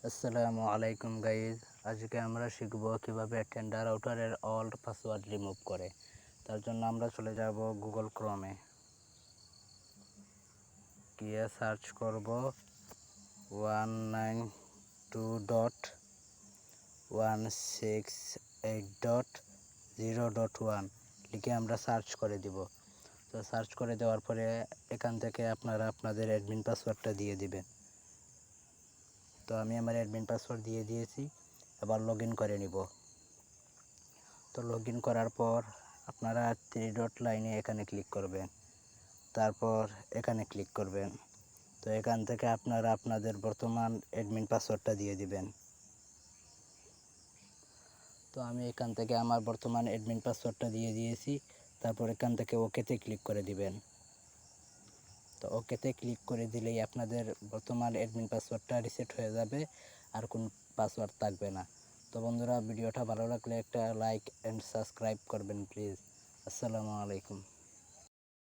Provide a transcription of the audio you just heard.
আসসালামু আলাইকুম গাইজ, আজকে আমরা শিখব কিভাবে টেন্ডার রাউটারের অল্ড পাসওয়ার্ড রিমুভ করে। তার জন্য আমরা চলে যাব গুগল ক্রোমে, গিয়ে সার্চ করব 192.168.0.1 লিখে আমরা সার্চ করে দিব। তো সার্চ করে দেওয়ার পরে এখান থেকে আপনারা আপনাদের অ্যাডমিন পাসওয়ার্ডটা দিয়ে দিবেন। তো আমি আমার অ্যাডমিন পাসওয়ার্ড দিয়ে দিয়েছি, এবার লগ ইন করে নিব। তো লগ ইন করার পর আপনারা 3 ডট লাইনে এখানে ক্লিক করবেন, তারপর এখানে ক্লিক করবেন। তো এখান থেকে আপনারা আপনাদের বর্তমান অ্যাডমিন পাসওয়ার্ডটা দিয়ে দিবেন। তো আমি এখান থেকে আমার বর্তমান অ্যাডমিন পাসওয়ার্ডটা দিয়ে দিয়েছি, তারপর এখান থেকে ওকেতে ক্লিক করে দিবেন। তো ওকেতে ক্লিক করে দিলেই আপনাদের বর্তমান অ্যাডমিন পাসওয়ার্ডটা রিসেট হয়ে যাবে, আর কোনো পাসওয়ার্ড থাকবে না। তো বন্ধুরা, ভিডিওটা ভালো লাগলে একটা লাইক অ্যান্ড সাবস্ক্রাইব করবেন প্লিজ। আসসালামু আলাইকুম।